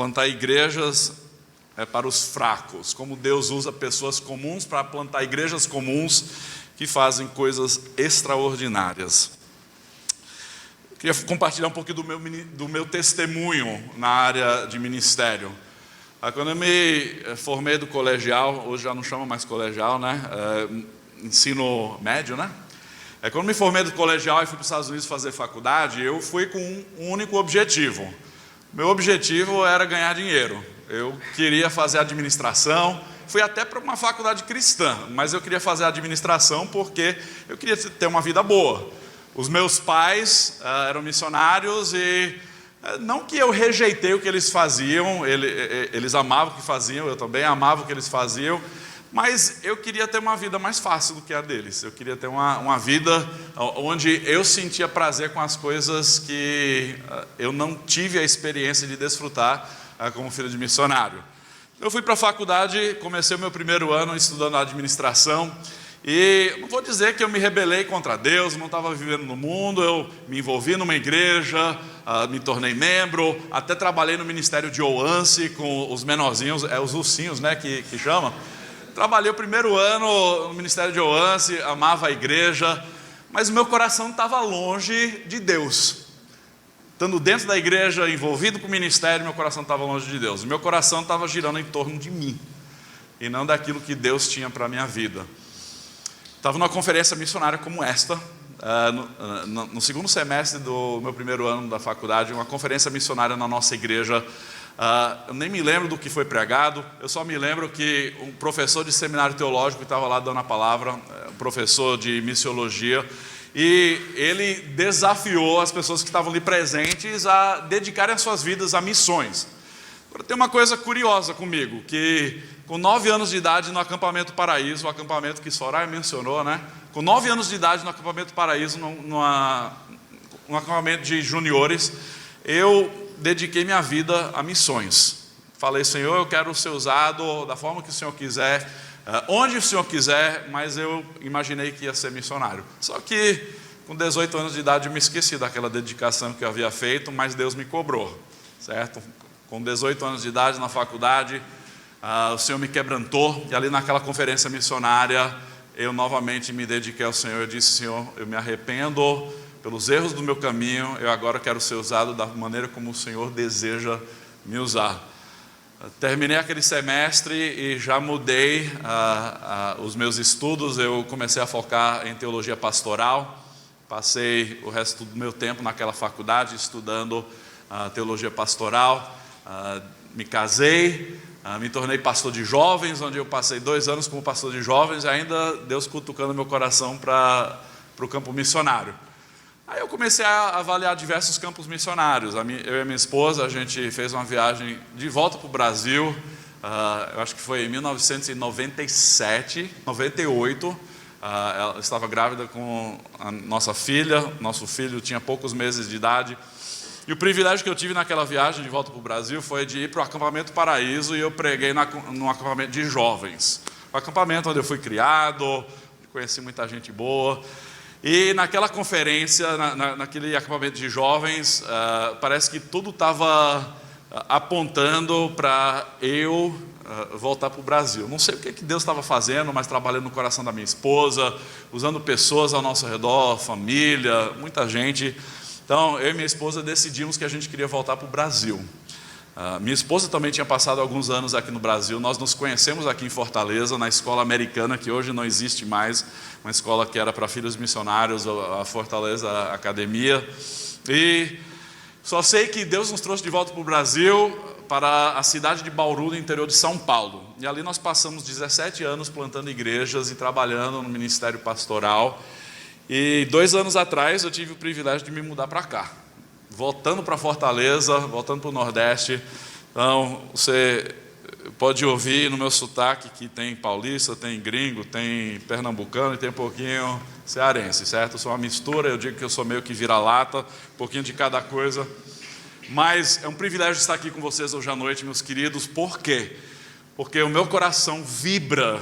plantar igrejas é para os fracos, como Deus usa pessoas comuns para plantar igrejas comuns que fazem coisas extraordinárias. Queria compartilhar um pouquinho do meu testemunho na área de ministério. Quando eu me formei do colegial, hoje já não chama mais colegial, né? Ensino médio, né? Quando me formei do colegial e fui para os Estados Unidos fazer faculdade, eu fui com um único objetivo. Meu objetivo era ganhar dinheiro. Eu queria fazer administração. Fui até para uma faculdade cristã, mas eu queria fazer administração porque eu queria ter uma vida boa. Os meus pais eram missionários e não que eu rejeitei o que eles faziam, eles amavam o que faziam, eu também amava o que eles faziam, mas eu queria ter uma vida mais fácil do que a deles. Eu queria ter uma vida onde eu sentia prazer com as coisas que eu não tive a experiência de desfrutar como filho de missionário. Eu fui para a faculdade, comecei o meu primeiro ano estudando administração, e não vou dizer que eu me rebelei contra Deus, não estava vivendo no mundo, eu me envolvi numa igreja, me tornei membro, até trabalhei no ministério de Oance com os menorzinhos, os ursinhos, né, que chama. Trabalhei o primeiro ano no ministério de Oance, amava a igreja, mas o meu coração estava longe de Deus. Estando dentro da igreja, envolvido com o ministério, meu coração estava longe de Deus. O meu coração estava girando em torno de mim, e não daquilo que Deus tinha para a minha vida. Estava numa conferência missionária como esta, no segundo semestre do meu primeiro ano da faculdade, uma conferência missionária na nossa igreja. Eu nem me lembro do que foi pregado, eu só me lembro que um professor de seminário teológico estava lá dando a palavra, um professor de missiologia, e ele desafiou as pessoas que estavam ali presentes a dedicarem as suas vidas a missões. Agora, tem uma coisa curiosa comigo, que com 9 anos de idade no Acampamento Paraíso, o acampamento que Soraya mencionou, né? Com 9 anos de idade no Acampamento Paraíso, num acampamento de juniores, eu dediquei minha vida a missões. Falei, Senhor, eu quero ser usado da forma que o Senhor quiser, onde o Senhor quiser, mas eu imaginei que ia ser missionário. Só que com 18 anos de idade eu me esqueci daquela dedicação que eu havia feito, mas Deus me cobrou, certo? Com 18 anos de idade na faculdade, o Senhor me quebrantou, e ali naquela conferência missionária, eu novamente me dediquei ao Senhor. Eu disse, Senhor, eu me arrependo pelos erros do meu caminho, eu agora quero ser usado da maneira como o Senhor deseja me usar. Terminei aquele semestre e já mudei os meus estudos. Eu comecei a focar em teologia pastoral, passei o resto do meu tempo naquela faculdade estudando teologia pastoral, me casei, me tornei pastor de jovens, onde eu passei 2 anos como pastor de jovens, e ainda Deus cutucando meu coração para o campo missionário. Aí eu comecei a avaliar diversos campos missionários. Eu e a minha esposa, a gente fez uma viagem de volta para o Brasil, eu acho que foi em 1997, 98, ela estava grávida com a nossa filha, nosso filho tinha poucos meses de idade, e o privilégio que eu tive naquela viagem de volta para o Brasil foi de ir para o Acampamento Paraíso, e eu preguei num acampamento de jovens, um acampamento onde eu fui criado, conheci muita gente boa. E naquela conferência, naquele acampamento de jovens, parece que tudo estava apontando para eu voltar para o Brasil. Não sei o que Deus estava fazendo, mas trabalhando no coração da minha esposa, usando pessoas ao nosso redor, família, muita gente. Então, eu e minha esposa decidimos que a gente queria voltar para o Brasil. Minha esposa também tinha passado alguns anos aqui no Brasil. Nós nos conhecemos aqui em Fortaleza, na escola americana, que hoje não existe mais, uma escola que era para filhos missionários, a Fortaleza Academia. E só sei que Deus nos trouxe de volta para o Brasil, para a cidade de Bauru, no interior de São Paulo. E ali nós passamos 17 anos plantando igrejas e trabalhando no ministério pastoral. E 2 anos atrás eu tive o privilégio de me mudar para cá, voltando para Fortaleza, voltando para o Nordeste. Então, você pode ouvir no meu sotaque que tem paulista, tem gringo, tem pernambucano e tem um pouquinho cearense, certo? Eu sou uma mistura, eu digo que eu sou meio que vira-lata, um pouquinho de cada coisa. Mas é um privilégio estar aqui com vocês hoje à noite, meus queridos. Por quê? Porque o meu coração vibra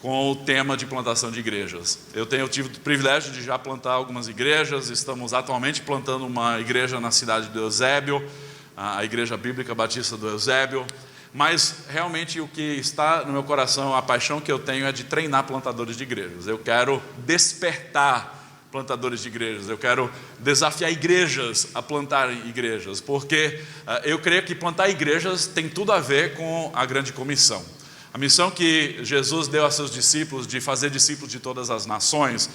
com o tema de plantação de igrejas. Eu tive o privilégio de já plantar algumas igrejas. Estamos atualmente plantando uma igreja na cidade de Eusébio, a Igreja Bíblica Batista do Eusébio, mas realmente o que está no meu coração, a paixão que eu tenho é de treinar plantadores de igrejas. Eu quero despertar plantadores de igrejas, eu quero desafiar igrejas a plantarem igrejas, porque eu creio que plantar igrejas tem tudo a ver com a grande comissão. A missão que Jesus deu a seus discípulos de fazer discípulos de todas as nações,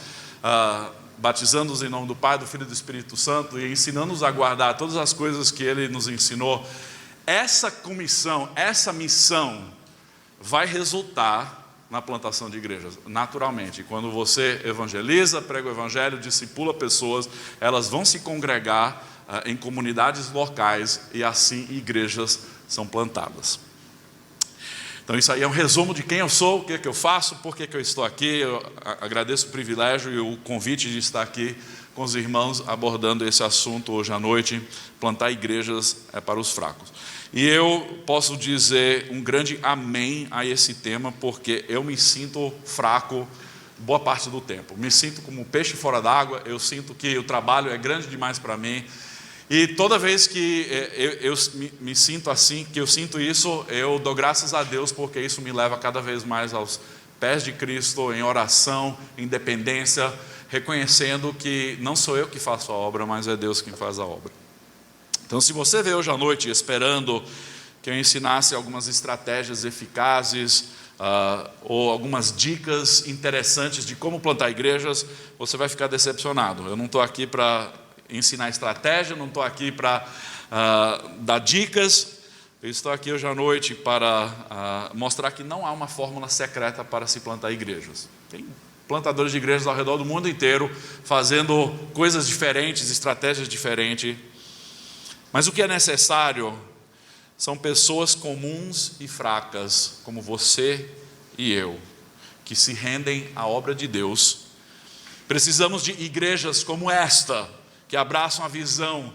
batizando-os em nome do Pai, do Filho e do Espírito Santo e ensinando-os a guardar todas as coisas que Ele nos ensinou. Essa comissão, essa missão vai resultar na plantação de igrejas, naturalmente. Quando você evangeliza, prega o evangelho, discipula pessoas, elas vão se congregar em comunidades locais e assim igrejas são plantadas. Então isso aí é um resumo de quem eu sou, o que eu faço, por que eu estou aqui. Eu agradeço o privilégio e o convite de estar aqui com os irmãos abordando esse assunto hoje à noite. Plantar igrejas é para os fracos. E eu posso dizer um grande amém a esse tema, porque eu me sinto fraco boa parte do tempo. Me sinto como um peixe fora d'água, eu sinto que o trabalho é grande demais para mim. E toda vez que eu me sinto assim, que eu sinto isso, eu dou graças a Deus, porque isso me leva cada vez mais aos pés de Cristo, em oração, em dependência, reconhecendo que não sou eu que faço a obra, mas é Deus quem faz a obra. Então, se você veio hoje à noite esperando que eu ensinasse algumas estratégias eficazes, ou algumas dicas interessantes de como plantar igrejas, você vai ficar decepcionado. Eu não estou aqui para ensinar estratégia, não estou aqui para dar dicas. Eu estou aqui hoje à noite para mostrar que não há uma fórmula secreta para se plantar igrejas. Tem plantadores de igrejas ao redor do mundo inteiro, fazendo coisas diferentes, estratégias diferentes. Mas o que é necessário são pessoas comuns e fracas, como você e eu, que se rendem à obra de Deus. Precisamos de igrejas como esta, que abraçam a visão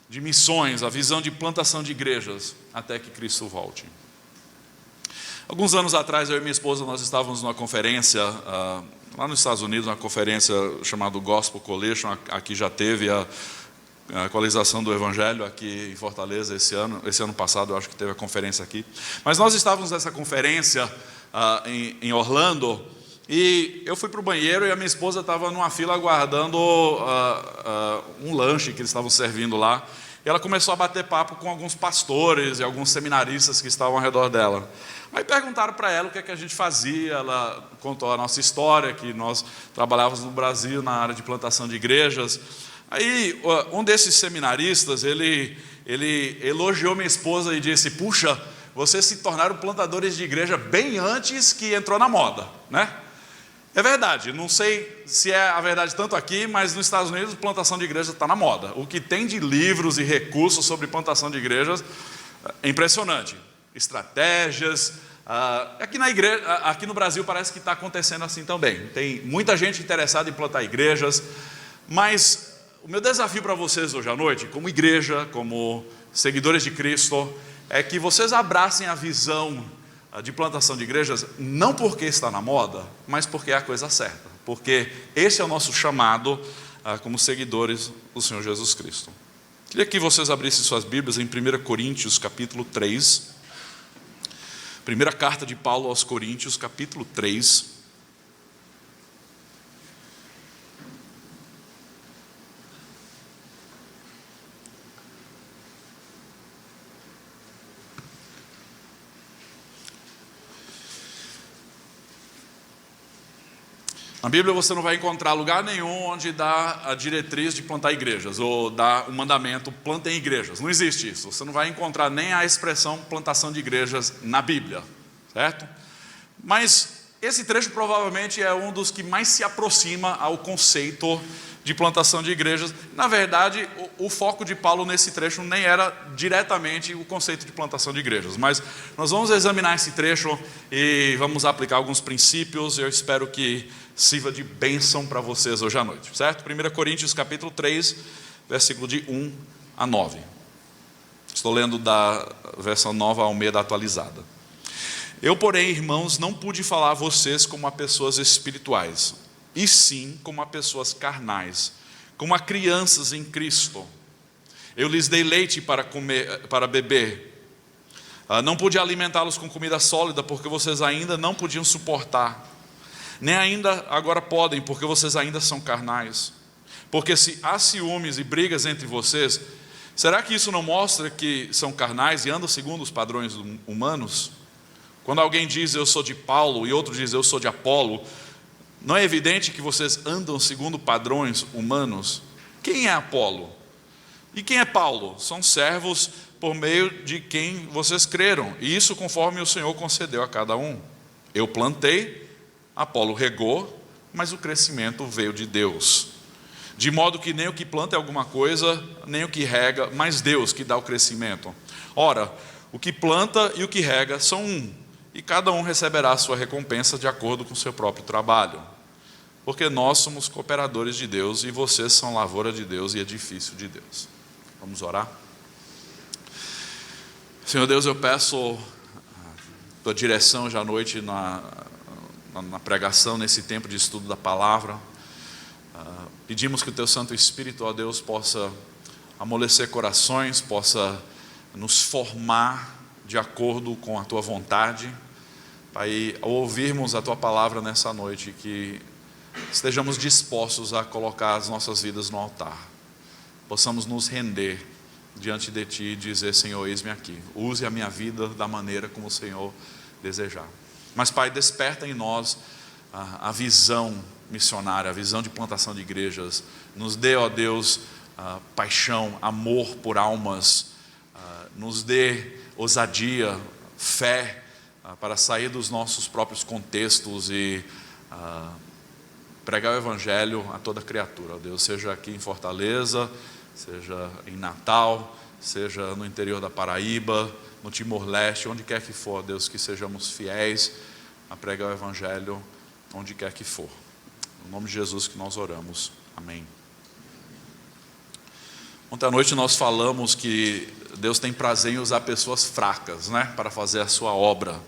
de missões, a visão de plantação de igrejas, até que Cristo volte. Alguns anos atrás, eu e minha esposa, nós estávamos numa conferência, lá nos Estados Unidos, uma conferência chamada Gospel Coalition. Aqui já teve a atualização do Evangelho aqui em Fortaleza esse ano passado, eu acho que teve a conferência aqui. Mas nós estávamos nessa conferência em Orlando, e eu fui para o banheiro e a minha esposa estava numa fila aguardando um lanche que eles estavam servindo lá. E ela começou a bater papo com alguns pastores e alguns seminaristas que estavam ao redor dela. Aí perguntaram para ela o que é que a gente fazia. Ela contou a nossa história, que nós trabalhávamos no Brasil na área de plantação de igrejas. Aí um desses seminaristas, ele elogiou minha esposa e disse: puxa, vocês se tornaram plantadores de igreja bem antes que entrou na moda, né? É verdade, não sei se é a verdade tanto aqui, mas nos Estados Unidos plantação de igreja está na moda. O que tem de livros e recursos sobre plantação de igrejas é impressionante. Estratégias. Aqui no Brasil parece que está acontecendo assim também. Tem muita gente interessada em plantar igrejas, mas o meu desafio para vocês hoje à noite, como igreja, como seguidores de Cristo, é que vocês abracem a visão de plantação de igrejas, não porque está na moda, mas porque é a coisa certa, porque esse é o nosso chamado como seguidores do Senhor Jesus Cristo. Queria que vocês abrissem suas Bíblias em 1 Coríntios capítulo 3, primeira carta de Paulo aos Coríntios, capítulo 3. Na Bíblia você não vai encontrar lugar nenhum onde dá a diretriz de plantar igrejas, ou dá o mandamento, plantem igrejas. Não existe isso. Você não vai encontrar nem a expressão plantação de igrejas na Bíblia, certo? Mas esse trecho provavelmente é um dos que mais se aproxima ao conceito de plantação de igrejas. Na verdade, o foco de Paulo nesse trecho nem era diretamente o conceito de plantação de igrejas, mas nós vamos examinar esse trecho e vamos aplicar alguns princípios. Eu espero que sirva de bênção para vocês hoje à noite, certo? 1 Coríntios capítulo 3, versículo de 1 a 9. Estou lendo da versão Nova Almeida atualizada. Eu, porém, irmãos, não pude falar a vocês como a pessoas espirituais, e sim como a pessoas carnais, como a crianças em Cristo. Eu lhes dei leite para comer, para beber. Não pude alimentá-los com comida sólida, porque vocês ainda não podiam suportar. Nem ainda agora podem, porque vocês ainda são carnais. Porque se há ciúmes e brigas entre vocês, será que isso não mostra que são carnais e andam segundo os padrões humanos? Quando alguém diz eu sou de Paulo e outro diz eu sou de Apolo, não é evidente que vocês andam segundo padrões humanos? Quem é Apolo? E quem é Paulo? São servos por meio de quem vocês creram, e isso conforme o Senhor concedeu a cada um. Eu plantei, Apolo regou, mas o crescimento veio de Deus. De modo que nem o que planta é alguma coisa, nem o que rega, mas Deus que dá o crescimento. Ora, o que planta e o que rega são um, e cada um receberá a sua recompensa de acordo com o seu próprio trabalho. Porque nós somos cooperadores de Deus e vocês são lavoura de Deus e edifício de Deus. Vamos orar? Senhor Deus, eu peço a tua direção já à noite na pregação, nesse tempo de estudo da palavra. Pedimos que o teu Santo Espírito, ó Deus, possa amolecer corações, possa nos formar de acordo com a tua vontade. Pai, ao ouvirmos a tua palavra nessa noite, que estejamos dispostos a colocar as nossas vidas no altar, possamos nos render diante de ti e dizer: Senhor, eis-me aqui, use a minha vida da maneira como o Senhor desejar. Mas Pai, desperta em nós a visão missionária, a visão de plantação de igrejas. Nos dê, ó Deus, paixão, amor por almas, nos dê ousadia, fé, para sair dos nossos próprios contextos e pregar o Evangelho a toda criatura, ó Deus, seja aqui em Fortaleza, seja em Natal, seja no interior da Paraíba, no Timor-Leste, onde quer que for, Deus, que sejamos fiéis a pregar o Evangelho onde quer que for. No nome de Jesus que nós oramos. Amém. Ontem à noite nós falamos que Deus tem prazer em usar pessoas fracas, para fazer a sua obra.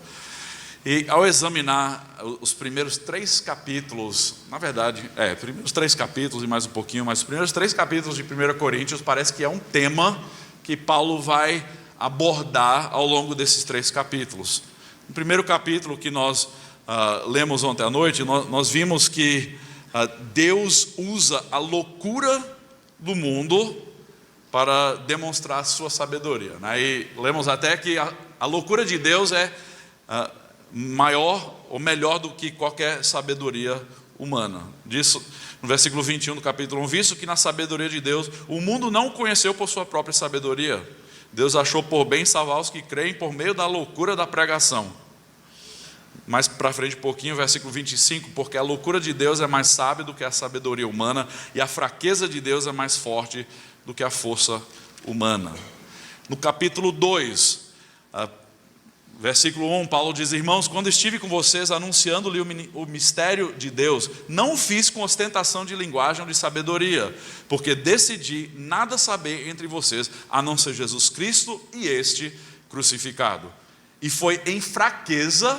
E ao examinar os primeiros 3 capítulos, na verdade, primeiros 3 capítulos e mais um pouquinho, mas os primeiros 3 capítulos de 1 Coríntios, parece que é um tema que Paulo vai abordar ao longo desses 3 capítulos. No primeiro capítulo que nós lemos ontem à noite, nós vimos que Deus usa a loucura do mundo para demonstrar a sua sabedoria. E lemos até que a loucura de Deus é maior ou melhor do que qualquer sabedoria humana. Disso no versículo 21 do capítulo 1, visto que na sabedoria de Deus o mundo não o conheceu por sua própria sabedoria, Deus achou por bem salvar os que creem por meio da loucura da pregação. Mais para frente um pouquinho, versículo 25, porque a loucura de Deus é mais sábia do que a sabedoria humana, e a fraqueza de Deus é mais forte do que a força humana. No capítulo 2, versículo 1, Paulo diz: irmãos, quando estive com vocês anunciando-lhe o mistério de Deus, não o fiz com ostentação de linguagem ou de sabedoria, porque decidi nada saber entre vocês, a não ser Jesus Cristo e este crucificado. E foi em fraqueza,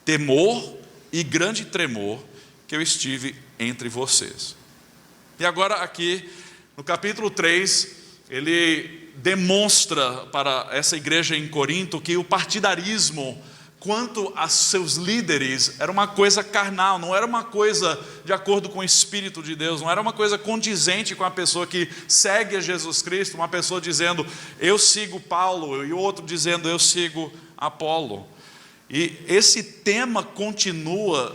temor e grande tremor que eu estive entre vocês. E agora aqui, no capítulo 3, ele demonstra para essa igreja em Corinto que o partidarismo quanto a seus líderes era uma coisa carnal, não era uma coisa de acordo com o Espírito de Deus, não era uma coisa condizente com a pessoa que segue a Jesus Cristo, uma pessoa dizendo eu sigo Paulo e o outro dizendo eu sigo Apolo. E esse tema continua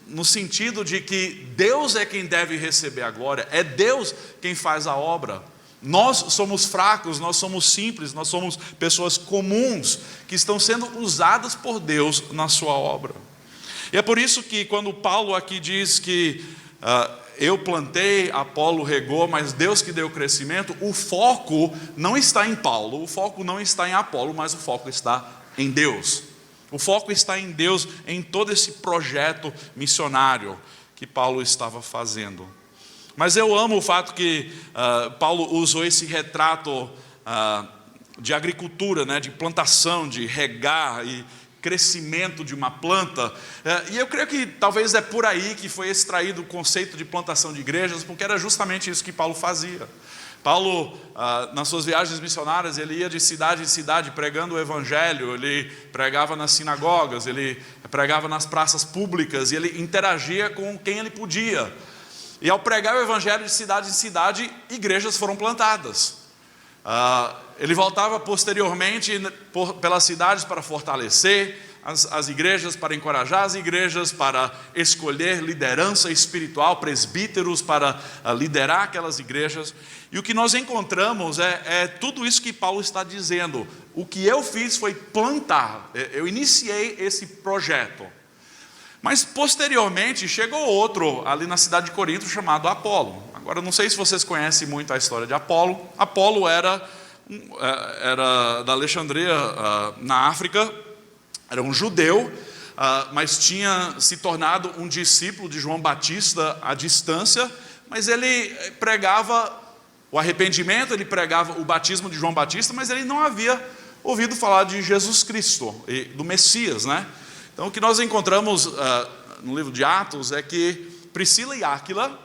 no sentido de que Deus é quem deve receber a glória, é Deus quem faz a obra. Nós somos fracos, nós somos simples, nós somos pessoas comuns que estão sendo usadas por Deus na sua obra. E é por isso que quando Paulo aqui diz que eu plantei, Apolo regou, mas Deus que deu o crescimento, o foco não está em Paulo, o foco não está em Apolo, mas o foco está em Deus. O foco está em Deus, em todo esse projeto missionário que Paulo estava fazendo. Mas eu amo o fato que Paulo usou esse retrato de agricultura, de plantação, de regar e crescimento de uma planta. E eu creio que talvez é por aí que foi extraído o conceito de plantação de igrejas, porque era justamente isso que Paulo fazia. Paulo, nas suas viagens missionárias, ele ia de cidade em cidade pregando o evangelho, ele pregava nas sinagogas, ele pregava nas praças públicas, e ele interagia com quem ele podia. E ao pregar o evangelho de cidade em cidade, igrejas foram plantadas. Ele voltava posteriormente pelas cidades para fortalecer as igrejas, para encorajar as igrejas, para escolher liderança espiritual, presbíteros para liderar aquelas igrejas. E o que nós encontramos é tudo isso que Paulo está dizendo. O que eu fiz foi plantar, eu iniciei esse projeto. Mas posteriormente chegou outro ali na cidade de Corinto chamado Apolo. Agora, não sei se vocês conhecem muito a história de Apolo. Apolo era da Alexandria, na África. Era um judeu, mas tinha se tornado um discípulo de João Batista à distância, mas ele pregava o arrependimento, ele pregava o batismo de João Batista, mas ele não havia ouvido falar de Jesus Cristo, do Messias, né? Então o que nós encontramos no livro de Atos é que Priscila e Áquila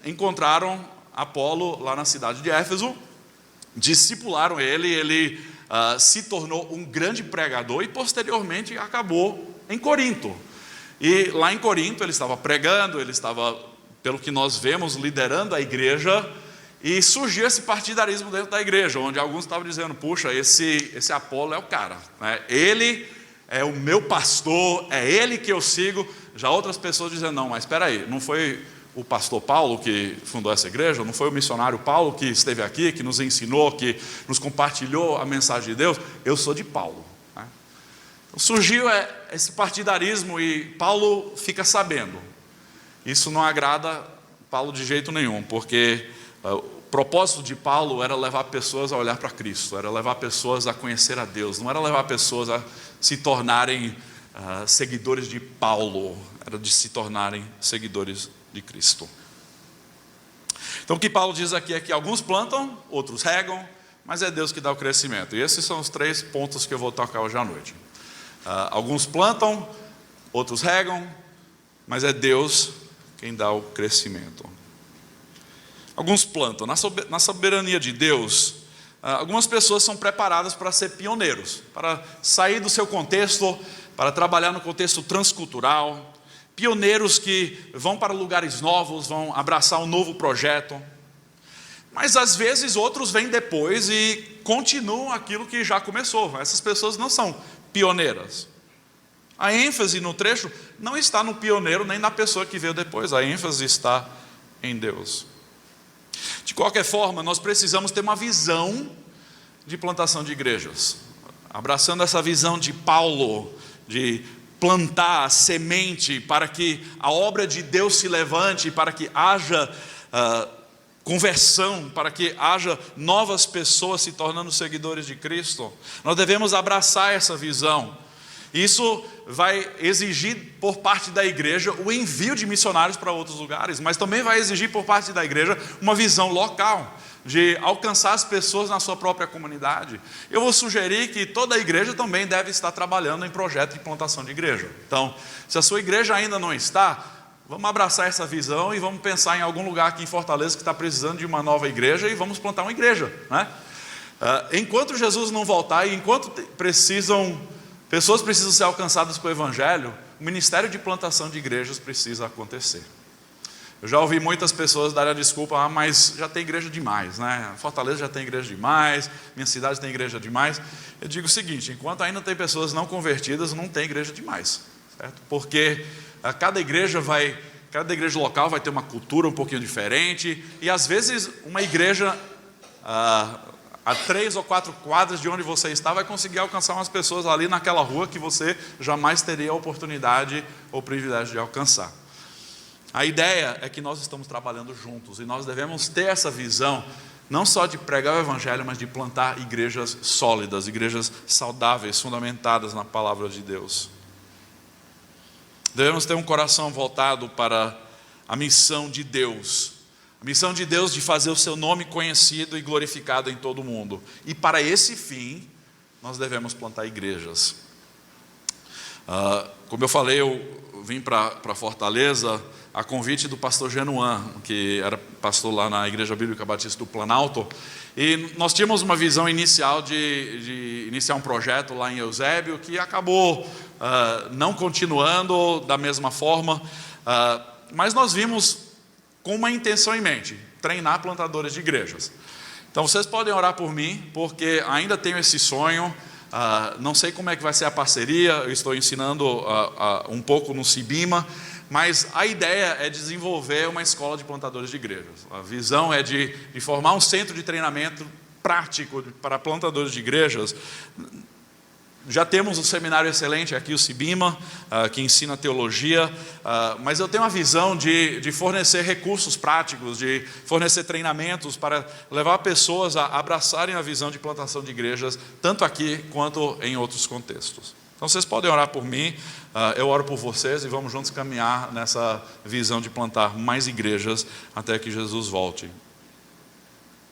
encontraram Apolo lá na cidade de Éfeso, discipularam ele se tornou um grande pregador e posteriormente acabou em Corinto. E lá em Corinto ele estava pregando, ele estava, pelo que nós vemos, liderando a igreja, e surgiu esse partidarismo dentro da igreja, onde alguns estavam dizendo: puxa, esse Apolo é o cara, né? Ele é o meu pastor, é ele que eu sigo. Já outras pessoas dizendo: não, mas espera aí, não foi o pastor Paulo que fundou essa igreja, não foi o missionário Paulo que esteve aqui, que nos ensinou, que nos compartilhou a mensagem de Deus? Eu sou de Paulo, né? Então, surgiu esse partidarismo e Paulo fica sabendo. Isso não agrada Paulo de jeito nenhum, porque o propósito de Paulo era levar pessoas a olhar para Cristo, era levar pessoas a conhecer a Deus, não era levar pessoas a se tornarem seguidores de Paulo, era de se tornarem seguidores de Cristo. Então o que Paulo diz aqui é que alguns plantam, outros regam, mas é Deus que dá o crescimento. E esses são os 3 pontos que eu vou tocar hoje à noite. Alguns plantam, outros regam, mas é Deus quem dá o crescimento. Alguns plantam. Na soberania de Deus, algumas pessoas são preparadas para ser pioneiros, para sair do seu contexto, para trabalhar no contexto transcultural, pioneiros que vão para lugares novos, vão abraçar um novo projeto. Mas às vezes outros vêm depois e continuam aquilo que já começou. Essas pessoas não são pioneiras. A ênfase no trecho não está no pioneiro nem na pessoa que veio depois, a ênfase está em Deus. De qualquer forma, nós precisamos ter uma visão de plantação de igrejas, abraçando essa visão de Paulo, de plantar a semente para que a obra de Deus se levante, para que haja conversão, para que haja novas pessoas se tornando seguidores de Cristo. Nós devemos abraçar essa visão. Isso vai exigir por parte da igreja o envio de missionários para outros lugares, mas também vai exigir por parte da igreja uma visão local, de alcançar as pessoas na sua própria comunidade. Eu vou sugerir que toda a igreja também deve estar trabalhando em projeto de plantação de igreja. Então, se a sua igreja ainda não está, vamos abraçar essa visão e vamos pensar em algum lugar aqui em Fortaleza que está precisando de uma nova igreja e vamos plantar uma igreja, né? Enquanto Jesus não voltar e enquanto pessoas precisam ser alcançadas com o evangelho, o ministério de plantação de igrejas precisa acontecer. Eu já ouvi muitas pessoas darem a desculpa: mas já tem igreja demais, né? Fortaleza já tem igreja demais, minha cidade tem igreja demais. Eu digo o seguinte: enquanto ainda tem pessoas não convertidas, não tem igreja demais, certo? Porque cada igreja local vai ter uma cultura um pouquinho diferente, e às vezes uma igreja a 3 ou 4 quadras de onde você está vai conseguir alcançar umas pessoas ali naquela rua que você jamais teria a oportunidade ou privilégio de alcançar. A ideia é que nós estamos trabalhando juntos e nós devemos ter essa visão, não só de pregar o evangelho, mas de plantar igrejas sólidas, igrejas saudáveis, fundamentadas na palavra de Deus. Devemos ter um coração voltado para a missão de Deus. A missão de Deus de fazer o seu nome conhecido e glorificado em todo o mundo. E para esse fim, nós devemos plantar igrejas. Como eu falei, eu vim para Fortaleza a convite do pastor Genuan, que era pastor lá na Igreja Bíblica Batista do Planalto, e nós tínhamos uma visão inicial de iniciar um projeto lá em Eusébio, que acabou não continuando da mesma forma, mas nós vimos com uma intenção em mente: treinar plantadores de igrejas. Então vocês podem orar por mim, porque ainda tenho esse sonho. Não sei como é que vai ser a parceria, eu estou ensinando um pouco no Cibima, mas a ideia é desenvolver uma escola de plantadores de igrejas. A visão é de formar um centro de treinamento prático para plantadores de igrejas. Já temos um seminário excelente aqui, o Cibima, que ensina teologia, mas eu tenho a visão de fornecer recursos práticos, de fornecer treinamentos para levar pessoas a abraçarem a visão de plantação de igrejas, tanto aqui quanto em outros contextos. Então vocês podem orar por mim, eu oro por vocês e vamos juntos caminhar nessa visão de plantar mais igrejas até que Jesus volte.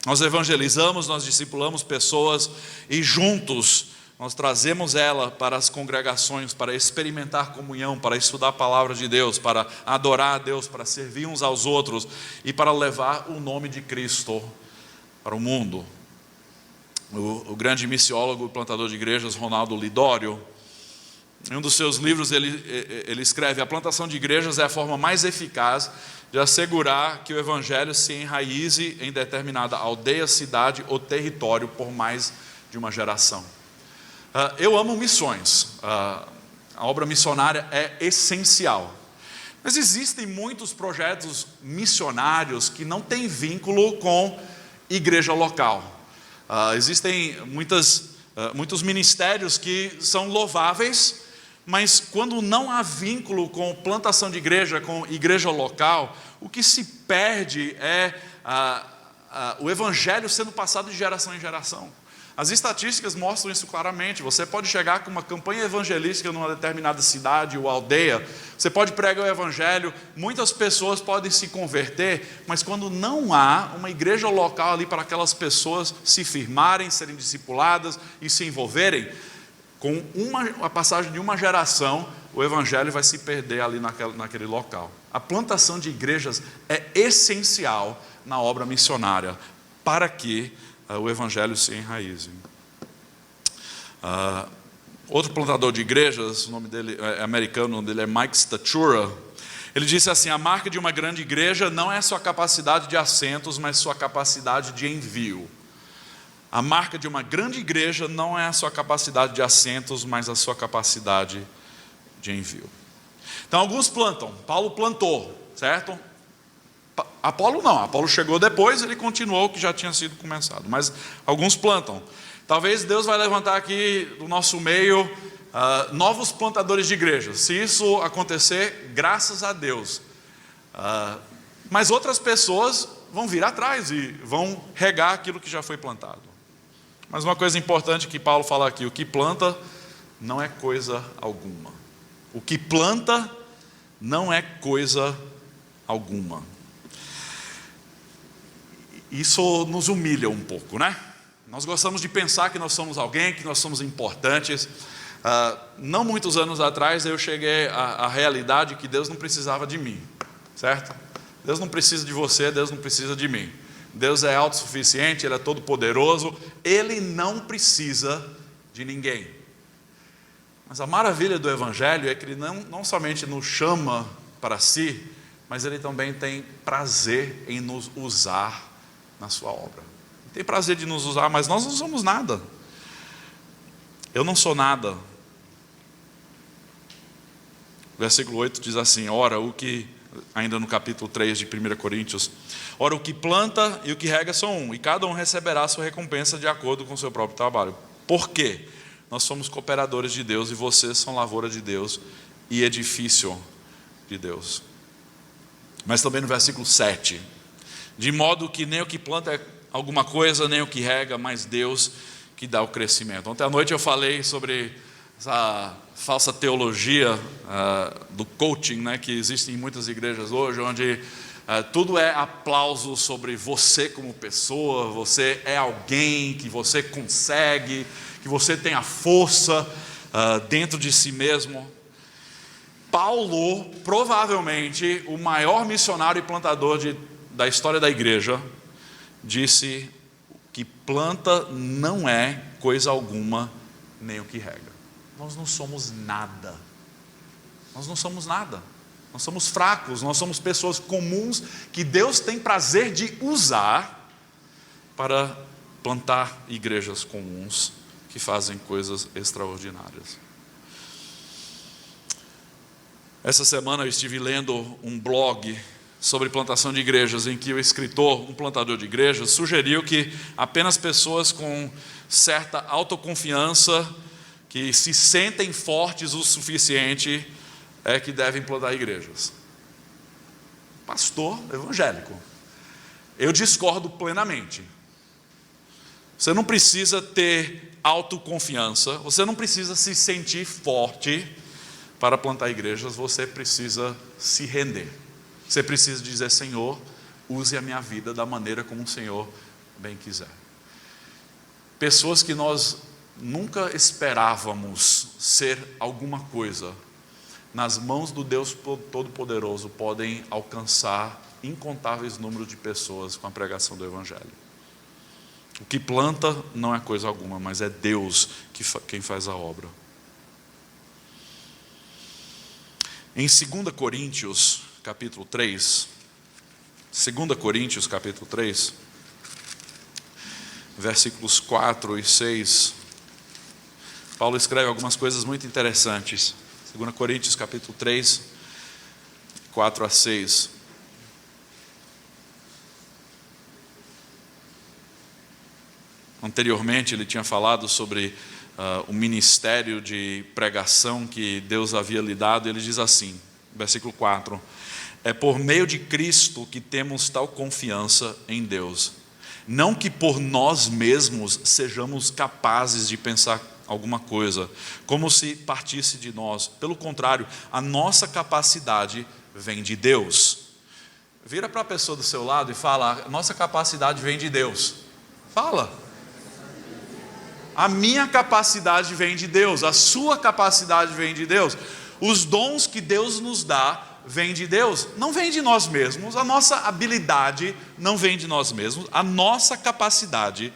Nós evangelizamos, nós discipulamos pessoas e juntos nós trazemos ela para as congregações, para experimentar comunhão, para estudar a palavra de Deus, para adorar a Deus, para servir uns aos outros e para levar o nome de Cristo para o mundo. O grande missiólogo e plantador de igrejas, Ronaldo Lidório, em um dos seus livros ele escreve: a plantação de igrejas é a forma mais eficaz de assegurar que o evangelho se enraize em determinada aldeia, cidade ou território por mais de uma geração. Eu amo missões, a obra missionária é essencial, mas existem muitos projetos missionários que não têm vínculo com igreja local. Existem muitos ministérios que são louváveis, mas quando não há vínculo com plantação de igreja, com igreja local, o que se perde é o evangelho sendo passado de geração em geração. As estatísticas mostram isso claramente. Você pode chegar com uma campanha evangelística numa determinada cidade ou aldeia, você pode pregar o evangelho, muitas pessoas podem se converter, mas quando não há uma igreja local ali para aquelas pessoas se firmarem, serem discipuladas e se envolverem, com a passagem de uma geração, o evangelho vai se perder ali naquele local. A plantação de igrejas é essencial na obra missionária para que o evangelho se enraize. Outro plantador de igrejas, o nome dele é americano, o nome dele é Mike Statura. Ele disse assim: a marca de uma grande igreja não é sua capacidade de assentos, mas sua capacidade de envio. A marca de uma grande igreja não é a sua capacidade de assentos, mas a sua capacidade de envio. Então alguns plantam, Paulo plantou, certo? Apolo não, Apolo chegou depois, ele continuou o que já tinha sido começado, mas alguns plantam. Talvez Deus vai levantar aqui do nosso meio novos plantadores de igrejas. Se isso acontecer, graças a Deus. Mas outras pessoas vão vir atrás e vão regar aquilo que já foi plantado. Mas uma coisa importante que Paulo fala aqui: o que planta não é coisa alguma. O que planta não é coisa alguma. Isso nos humilha um pouco, né? Nós gostamos de pensar que nós somos alguém, que nós somos importantes. Não muitos anos atrás eu cheguei à realidade que Deus não precisava de mim, certo? Deus não precisa de você, Deus não precisa de mim. Deus é autossuficiente, Ele é todo poderoso, Ele não precisa de ninguém. Mas a maravilha do Evangelho é que Ele não somente nos chama para si, mas Ele também tem prazer em nos usar na sua obra. Ele tem prazer de nos usar, mas nós não somos nada. Eu não sou nada. Versículo 8 diz assim: ora, o que, ainda no capítulo 3 de 1 Coríntios, ora, o que planta e o que rega são um, e cada um receberá a sua recompensa de acordo com o seu próprio trabalho. Por quê? Nós somos cooperadores de Deus, e vocês são lavoura de Deus e edifício de Deus. Mas também no versículo 7, de modo que nem o que planta é alguma coisa, nem o que rega, mas Deus que dá o crescimento. Ontem à noite eu falei sobre essa falsa teologia do coaching, né, que existe em muitas igrejas hoje, onde tudo é aplauso sobre você como pessoa, você é alguém, que você consegue, que você tem a força dentro de si mesmo. Paulo, provavelmente o maior missionário e plantador da história da igreja, disse que planta não é coisa alguma, nem o que rega. Nós não somos nada. Nós não somos nada. Nós somos fracos, nós somos pessoas comuns que Deus tem prazer de usar para plantar igrejas comuns que fazem coisas extraordinárias. Essa semana eu estive lendo um blog sobre plantação de igrejas, em que o escritor, um plantador de igrejas, sugeriu que apenas pessoas com certa autoconfiança, que se sentem fortes o suficiente, é que devem plantar igrejas. Pastor evangélico. Eu discordo plenamente. Você não precisa ter autoconfiança, você não precisa se sentir forte para plantar igrejas, você precisa se render. Você precisa dizer: Senhor, use a minha vida da maneira como o Senhor bem quiser. Pessoas que nós nunca esperávamos ser alguma coisa, nas mãos do Deus Todo-Poderoso, podem alcançar incontáveis números de pessoas com a pregação do Evangelho. O que planta não é coisa alguma, mas é Deus quem faz a obra. Em 2 Coríntios, capítulo 3, 2 Coríntios, capítulo 3, versículos 4 e 6, Paulo escreve algumas coisas muito interessantes. 2 Coríntios, capítulo 3, 4 a 6. Anteriormente ele tinha falado sobre o ministério de pregação que Deus havia lhe dado. Ele diz assim, versículo 4: é por meio de Cristo que temos tal confiança em Deus, não que por nós mesmos sejamos capazes de pensar alguma coisa, como se partisse de nós. Pelo contrário, a nossa capacidade vem de Deus. Vira para a pessoa do seu lado e fala: a nossa capacidade vem de Deus. Fala. A minha capacidade vem de Deus, a sua capacidade vem de Deus. Os dons que Deus nos dá vêm de Deus, não vem de nós mesmos. A nossa habilidade não vem de nós mesmos, a nossa capacidade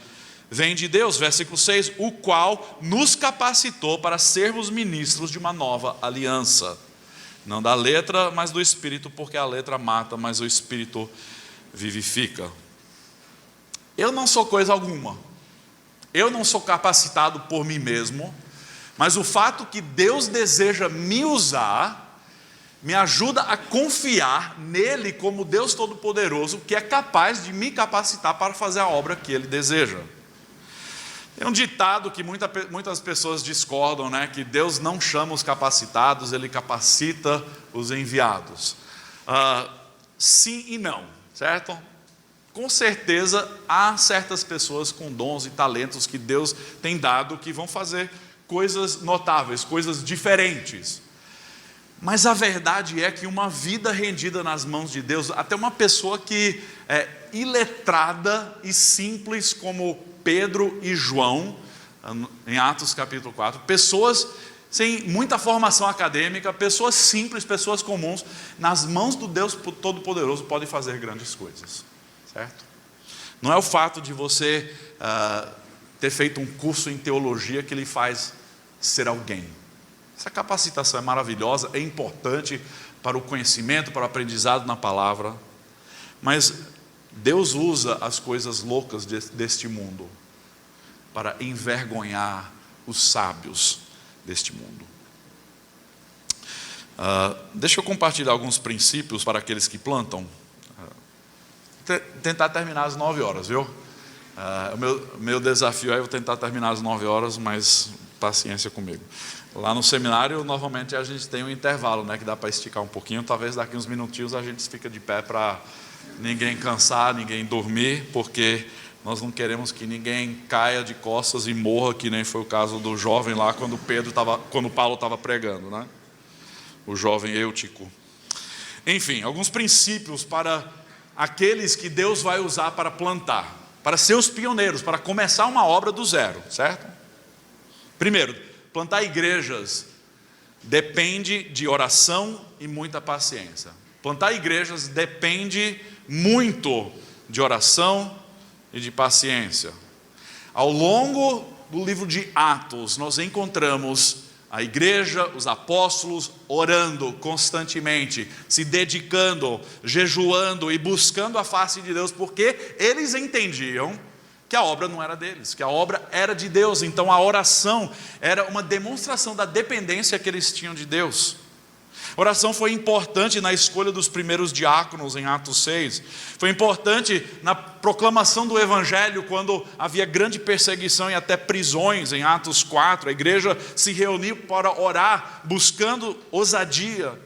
vem de Deus. Versículo 6: o qual nos capacitou para sermos ministros de uma nova aliança, não da letra, mas do Espírito, porque a letra mata, mas o Espírito vivifica. Eu não sou coisa alguma, eu não sou capacitado por mim mesmo, mas o fato que Deus deseja me usar, me ajuda a confiar nele como Deus Todo-Poderoso, que é capaz de me capacitar para fazer a obra que Ele deseja. Tem um ditado que muitas pessoas discordam, né? Que Deus não chama os capacitados, Ele capacita os enviados. Sim e não, certo? Com certeza há certas pessoas com dons e talentos que Deus tem dado, que vão fazer coisas notáveis, coisas diferentes. Mas a verdade é que uma vida rendida nas mãos de Deus, até uma pessoa que é iletrada e simples como Pedro e João, em Atos capítulo 4, pessoas sem muita formação acadêmica, pessoas simples, pessoas comuns, nas mãos do Deus Todo-Poderoso podem fazer grandes coisas, certo? Não é o fato de você ter feito um curso em teologia que lhe faz ser alguém. Essa capacitação é maravilhosa, é importante para o conhecimento, para o aprendizado na palavra, mas Deus usa as coisas loucas deste mundo para envergonhar os sábios deste mundo. Deixa eu compartilhar alguns princípios para aqueles que plantam. Tentar terminar às 9 horas, viu? O meu desafio é eu tentar terminar às 9 horas, mas paciência comigo. Lá no seminário, normalmente a gente tem um intervalo, né, que dá para esticar um pouquinho. Talvez daqui uns minutinhos a gente fica de pé para ninguém cansar, ninguém dormir, porque nós não queremos que ninguém caia de costas e morra, que nem foi o caso do jovem lá quando Paulo estava pregando, né? O jovem Eutico. Enfim, alguns princípios para aqueles que Deus vai usar para plantar, para ser os pioneiros, para começar uma obra do zero, certo? Primeiro, plantar igrejas depende de oração e muita paciência. Plantar igrejas depende muito de oração e de paciência. Ao longo do livro de Atos, nós encontramos a igreja, os apóstolos, orando constantemente, se dedicando, jejuando e buscando a face de Deus, porque eles entendiam que a obra não era deles, que a obra era de Deus. Então a oração era uma demonstração da dependência que eles tinham de Deus. A oração foi importante na escolha dos primeiros diáconos em Atos 6. Foi importante na proclamação do Evangelho, quando havia grande perseguição e até prisões em Atos 4. A igreja se reuniu para orar, buscando ousadia.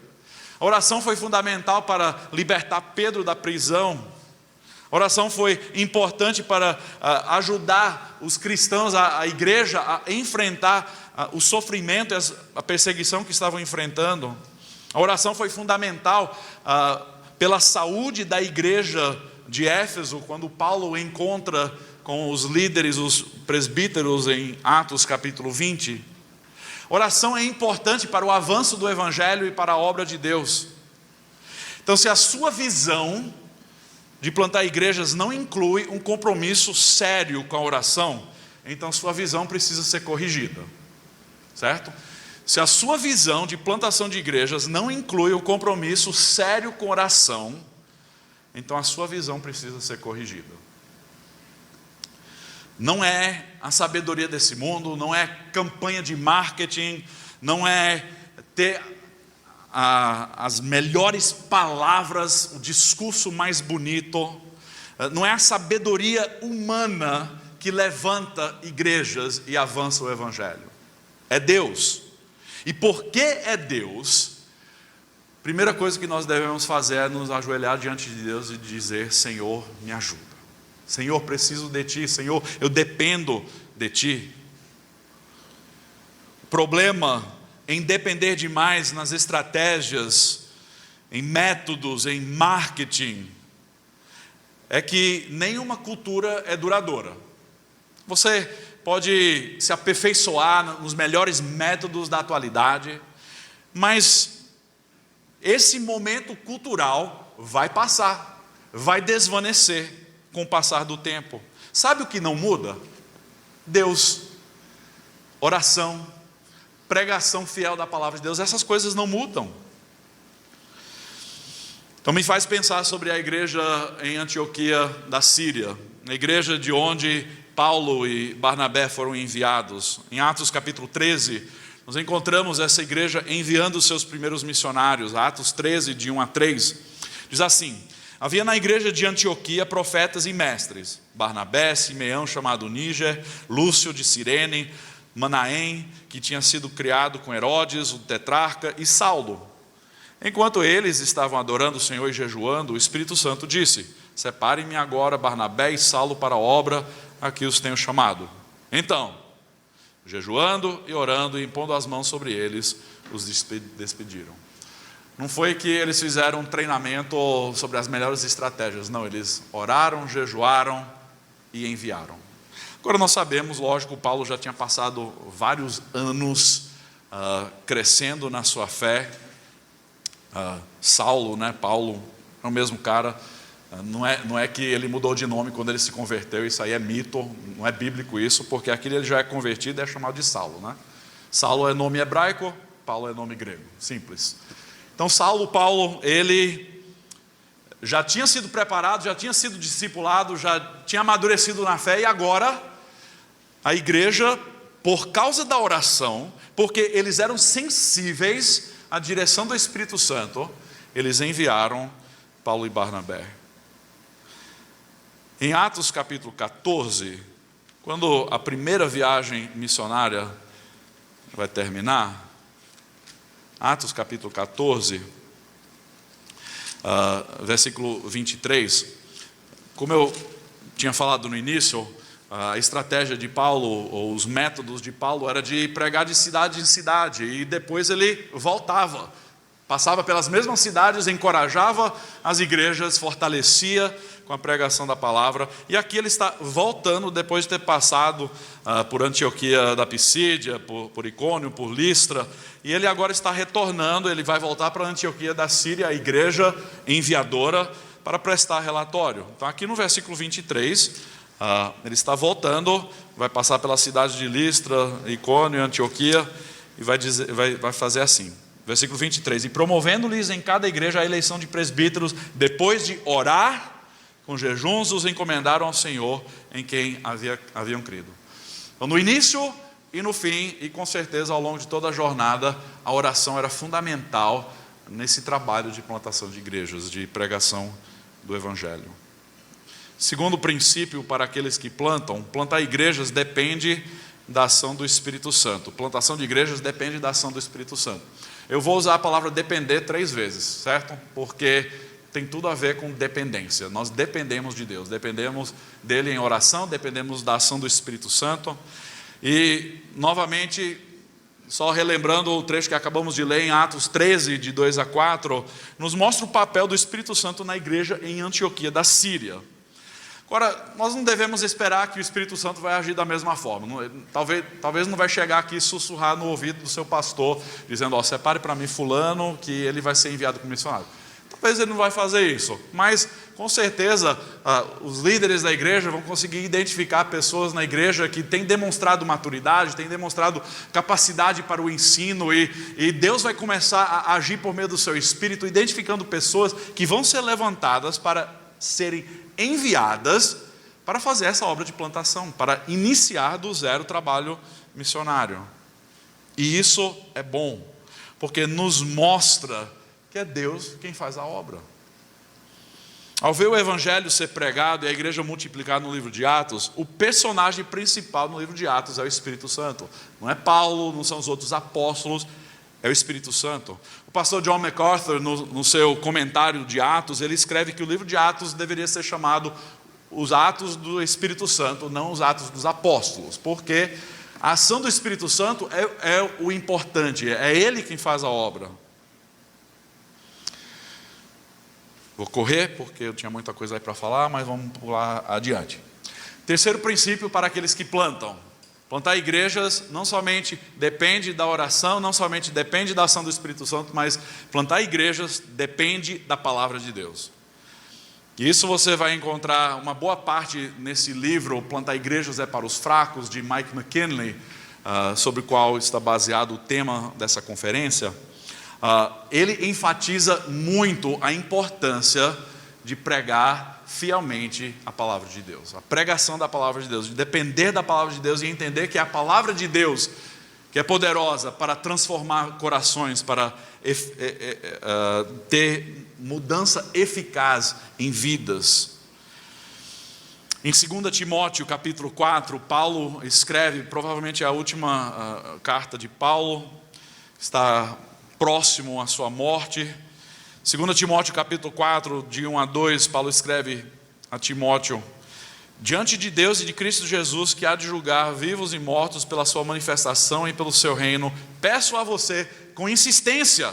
A oração foi fundamental para libertar Pedro da prisão. A oração foi importante para ajudar os cristãos, a igreja, a enfrentar o sofrimento e a perseguição que estavam enfrentando. A oração foi fundamental pela saúde da igreja de Éfeso, quando Paulo encontra com os líderes, os presbíteros, em Atos capítulo 20. A oração é importante para o avanço do Evangelho e para a obra de Deus. Então, se a sua visão de plantar igrejas não inclui um compromisso sério com a oração, então sua visão precisa ser corrigida, certo? Se a sua visão de plantação de igrejas não inclui um compromisso sério com oração, então a sua visão precisa ser corrigida. Não é a sabedoria desse mundo, não é campanha de marketing, não é ter as melhores palavras, o discurso mais bonito, não é a sabedoria humana que levanta igrejas e avança o Evangelho. É Deus. E porque é Deus, a primeira coisa que nós devemos fazer é nos ajoelhar diante de Deus e dizer: Senhor, me ajuda. Senhor, preciso de Ti. Senhor, eu dependo de Ti. O problema em depender demais nas estratégias, em métodos, em marketing, é que nenhuma cultura é duradoura. Você pode se aperfeiçoar nos melhores métodos da atualidade, mas esse momento cultural vai passar, vai desvanecer com o passar do tempo. Sabe o que não muda? Deus, oração, pregação fiel da palavra de Deus, essas coisas não mudam. Então me faz pensar sobre a igreja em Antioquia da Síria, a igreja de onde Paulo e Barnabé foram enviados. Em Atos capítulo 13, nós encontramos essa igreja enviando os seus primeiros missionários. Atos 13, de 1 a 3, diz assim: havia na igreja de Antioquia profetas e mestres: Barnabé, Simeão, chamado Níger, Lúcio de Cirene, Manaém, que tinha sido criado com Herodes, o tetrarca, e Saulo. Enquanto eles estavam adorando o Senhor e jejuando, o Espírito Santo disse: separem-me agora Barnabé e Saulo para a obra a que os tenho chamado. Então, jejuando e orando e impondo as mãos sobre eles, os despediram. Não foi que eles fizeram um treinamento sobre as melhores estratégias, não, eles oraram, jejuaram e enviaram. Agora nós sabemos, lógico, Paulo já tinha passado vários anos crescendo na sua fé. Saulo, Paulo é o mesmo cara. Não é que ele mudou de nome quando ele se converteu, isso aí é mito, não é bíblico isso, porque aqui ele já é convertido e é chamado de Saulo, Saulo é nome hebraico, Paulo é nome grego, simples. Então Paulo, ele já tinha sido preparado, já tinha sido discipulado, já tinha amadurecido na fé, e agora a igreja, por causa da oração, porque eles eram sensíveis à direção do Espírito Santo, eles enviaram Paulo e Barnabé. Em Atos capítulo 14, quando a primeira viagem missionária vai terminar, Atos capítulo 14, versículo 23, como eu tinha falado no início, a estratégia de Paulo, ou os métodos de Paulo, era de pregar de cidade em cidade, e depois ele voltava Passava pelas mesmas cidades, encorajava as igrejas, fortalecia com a pregação da palavra. E aqui ele está voltando, depois de ter passado por Antioquia da Pisídia, por Icônio, por Listra. E ele agora está retornando, ele vai voltar para Antioquia da Síria, a igreja enviadora, para prestar relatório. Então aqui no versículo 23, ele está voltando, vai passar pela cidade de Listra, Icônio, Antioquia, e vai fazer assim. Versículo 23, e promovendo-lhes em cada igreja a eleição de presbíteros, depois de orar, com jejuns, os encomendaram ao Senhor, em quem haviam crido. Então no início e no fim, e com certeza ao longo de toda a jornada, a oração era fundamental nesse trabalho de plantação de igrejas, de pregação do Evangelho. Segundo princípio para aqueles que plantar igrejas depende da ação do Espírito Santo. Plantação de igrejas depende da ação do Espírito Santo. Eu vou usar a palavra depender 3 vezes, certo? Porque tem tudo a ver com dependência. Nós dependemos de Deus, dependemos dele em oração, dependemos da ação do Espírito Santo. E, novamente, só relembrando o trecho que acabamos de ler em Atos 13, de 2 a 4, nos mostra o papel do Espírito Santo na igreja em Antioquia da Síria. Agora, nós não devemos esperar que o Espírito Santo vai agir da mesma forma. Talvez não vai chegar aqui e sussurrar no ouvido do seu pastor, dizendo, separe para mim fulano, que ele vai ser enviado como missionário. Talvez ele não vai fazer isso, mas com certeza os líderes da igreja vão conseguir identificar pessoas na igreja que têm demonstrado maturidade, têm demonstrado capacidade para o ensino, e Deus vai começar a agir por meio do seu Espírito, identificando pessoas que vão ser levantadas para serem enviadas para fazer essa obra de plantação, para iniciar do zero o trabalho missionário. E isso é bom, porque nos mostra que é Deus quem faz a obra. Ao ver o Evangelho ser pregado e a igreja multiplicar no livro de Atos, o personagem principal no livro de Atos é o Espírito Santo. Não é Paulo, não são os outros apóstolos, é o Espírito Santo. O pastor John MacArthur, no seu comentário de Atos, ele escreve que o livro de Atos deveria ser chamado os Atos do Espírito Santo, não os Atos dos Apóstolos, porque a ação do Espírito Santo é o importante, é ele quem faz a obra. Vou correr, porque eu tinha muita coisa aí para falar, mas vamos pular adiante. Terceiro princípio para aqueles que plantam. Plantar igrejas não somente depende da oração, não somente depende da ação do Espírito Santo, mas plantar igrejas depende da palavra de Deus. E isso você vai encontrar uma boa parte nesse livro, Plantar Igrejas é para os Fracos, de Mike McKinley, sobre o qual está baseado o tema dessa conferência. Ele enfatiza muito a importância de pregar fielmente a palavra de Deus, a pregação da palavra de Deus, de depender da palavra de Deus e entender que é a palavra de Deus que é poderosa para transformar corações, para ter mudança eficaz em vidas. Em 2 Timóteo capítulo 4, Paulo escreve, provavelmente a última carta de Paulo, está próximo à sua morte. 2 Timóteo capítulo 4, de 1 a 2, Paulo escreve a Timóteo: diante de Deus e de Cristo Jesus, que há de julgar vivos e mortos pela sua manifestação e pelo seu reino, peço a você com insistência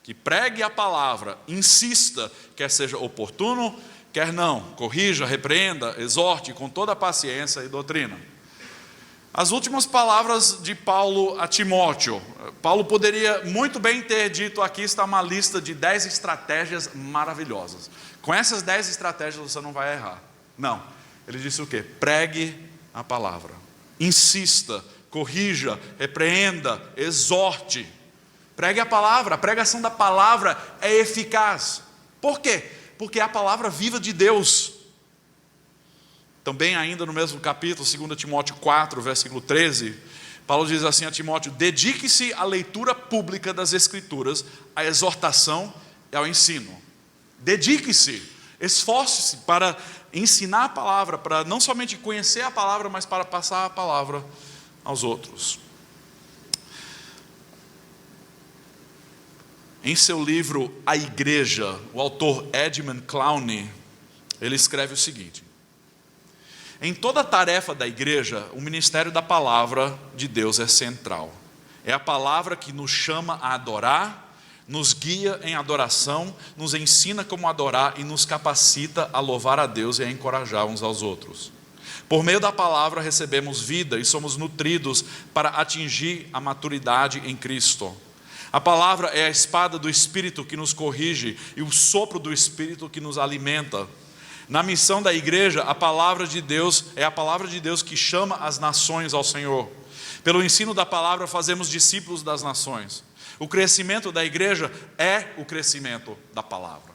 que pregue a palavra, insista, quer seja oportuno, quer não, corrija, repreenda, exorte com toda a paciência e doutrina. As últimas palavras de Paulo a Timóteo. Paulo poderia muito bem ter dito: aqui está uma lista de 10 estratégias maravilhosas. Com essas 10 estratégias você não vai errar. Não, ele disse o quê? Pregue a palavra, insista, corrija, repreenda, exorte. Pregue a palavra, a pregação da palavra é eficaz. Por quê? Porque é a palavra viva de Deus. Também ainda no mesmo capítulo, 2 Timóteo 4, versículo 13, Paulo diz assim a Timóteo: dedique-se à leitura pública das Escrituras, à exortação e ao ensino. Dedique-se, esforce-se para ensinar a palavra, para não somente conhecer a palavra, mas para passar a palavra aos outros. Em seu livro A Igreja, o autor Edmund Clowney, ele escreve o seguinte: em toda a tarefa da igreja, o ministério da palavra de Deus é central. É a palavra que nos chama a adorar, nos guia em adoração, nos ensina como adorar e nos capacita a louvar a Deus e a encorajar uns aos outros. Por meio da palavra recebemos vida e somos nutridos para atingir a maturidade em Cristo. A palavra é a espada do Espírito que nos corrige e o sopro do Espírito que nos alimenta. Na missão da igreja, a palavra de Deus é a palavra de Deus que chama as nações ao Senhor. Pelo ensino da palavra fazemos discípulos das nações. O crescimento da igreja é o crescimento da palavra.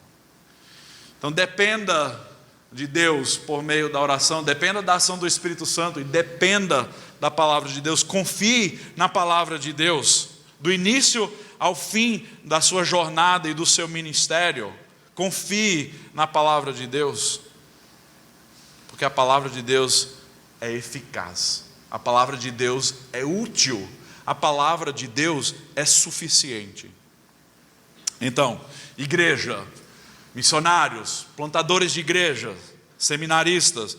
Então dependa de Deus por meio da oração, dependa da ação do Espírito Santo e dependa da palavra de Deus. Confie na palavra de Deus, do início ao fim da sua jornada e do seu ministério. Confie na palavra de Deus, porque a palavra de Deus é eficaz, a palavra de Deus é útil, a palavra de Deus é suficiente. Então, igreja, missionários, plantadores de igrejas, seminaristas,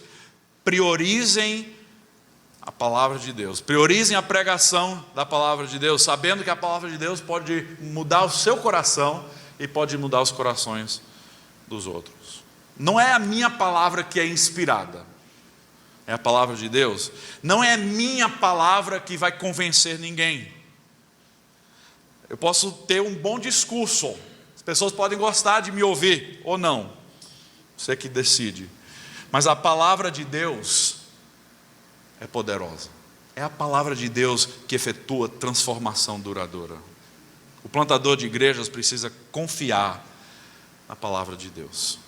priorizem a palavra de Deus, priorizem a pregação da palavra de Deus, sabendo que a palavra de Deus pode mudar o seu coração e pode mudar os corações dos outros. Não é a minha palavra que é inspirada, é a palavra de Deus. Não é a minha palavra que vai convencer ninguém. Eu posso ter um bom discurso, as pessoas podem gostar de me ouvir ou não, você que decide, mas a palavra de Deus é poderosa. É a palavra de Deus que efetua transformação duradoura. O plantador de igrejas precisa confiar na palavra de Deus.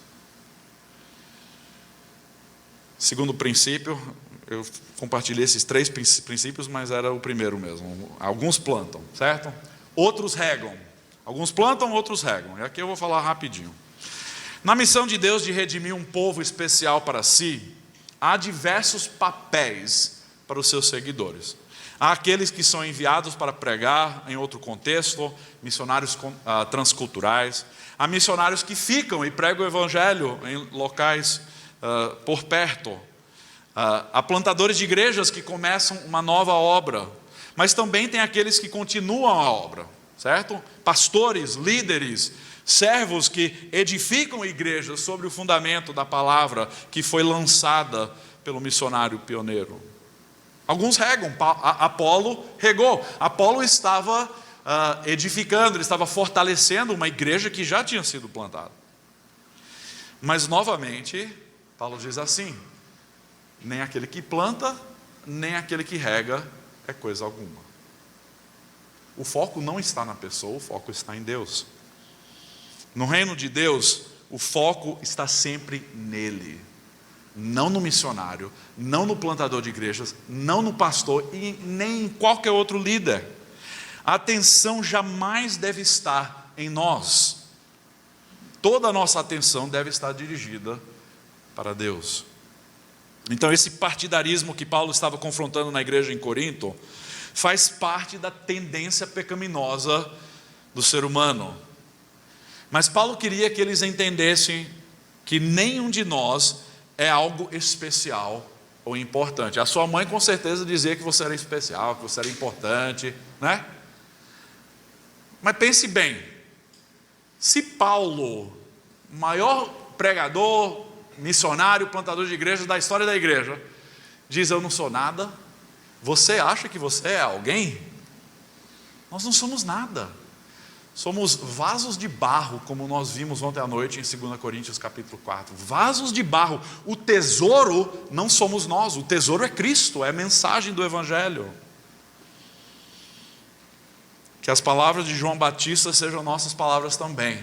Segundo princípio, eu compartilhei esses 3 princípios, mas era o primeiro mesmo. Alguns plantam, certo? Outros regam. Alguns plantam, outros regam. E aqui eu vou falar rapidinho. Na missão de Deus de redimir um povo especial para si, há diversos papéis para os seus seguidores. Há aqueles que são enviados para pregar em outro contexto, missionários transculturais. Há missionários que ficam e pregam o evangelho em locais por perto. Há plantadores de igrejas que começam uma nova obra, mas também tem aqueles que continuam a obra, certo? Pastores, líderes, servos que edificam igrejas sobre o fundamento da palavra que foi lançada pelo missionário pioneiro. Alguns regam. Apolo regou. Apolo estava edificando, ele estava fortalecendo uma igreja que já tinha sido plantada. Mas novamente, Paulo diz assim: nem aquele que planta, nem aquele que rega é coisa alguma. O foco não está na pessoa, o foco está em Deus. No reino de Deus, o foco está sempre nele. Não no missionário, não no plantador de igrejas, não no pastor e nem em qualquer outro líder. A atenção jamais deve estar em nós. Toda a nossa atenção deve estar dirigida para Deus. Então esse partidarismo que Paulo estava confrontando na igreja em Corinto faz parte da tendência pecaminosa do ser humano. Mas Paulo queria que eles entendessem que nenhum de nós é algo especial ou importante. A sua mãe com certeza dizia que você era especial, que você era importante, né? Mas pense bem, se Paulo, maior pregador, missionário, plantador de igrejas da história da igreja, diz eu não sou nada, você acha que você é alguém? Nós não somos nada. Somos vasos de barro, como nós vimos ontem à noite em 2 Coríntios capítulo 4. Vasos de barro. O tesouro não somos nós, o tesouro é Cristo, é a mensagem do Evangelho. Que as palavras de João Batista sejam nossas palavras também.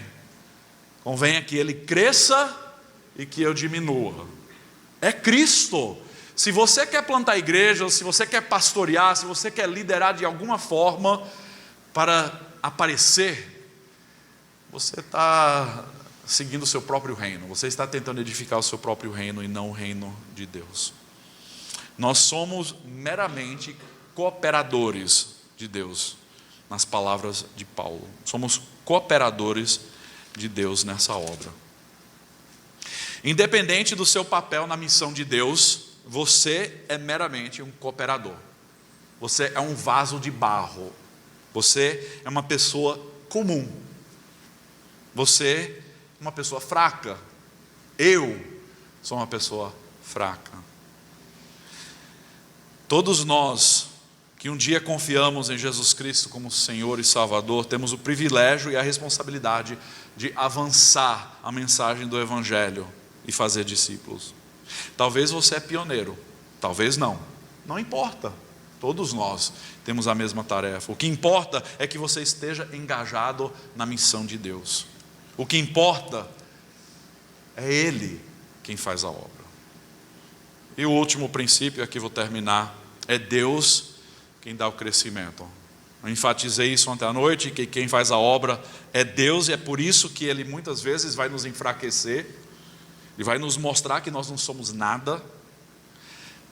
Convenha que ele cresça e que eu diminua. É Cristo. Se você quer plantar igreja, se você quer pastorear, se você quer liderar de alguma forma para aparecer, você está seguindo o seu próprio reino, você está tentando edificar o seu próprio reino e não o reino de Deus. Nós somos meramente cooperadores de Deus, nas palavras de Paulo. Somos cooperadores de Deus nessa obra. Independente do seu papel na missão de Deus, você é meramente um cooperador. Você é um vaso de barro. Você é uma pessoa comum. Você é uma pessoa fraca. Eu sou uma pessoa fraca. Todos nós que um dia confiamos em Jesus Cristo como Senhor e Salvador, temos o privilégio e a responsabilidade de avançar a mensagem do Evangelho e fazer discípulos. Talvez você é pioneiro, talvez não. Não importa. Todos nós temos a mesma tarefa. O que importa é que você esteja engajado na missão de Deus. O que importa é Ele quem faz a obra. E o último princípio, aqui vou terminar, é Deus quem dá o crescimento. Eu enfatizei isso ontem à noite, que quem faz a obra é Deus, e é por isso que Ele muitas vezes vai nos enfraquecer, Ele vai nos mostrar que nós não somos nada,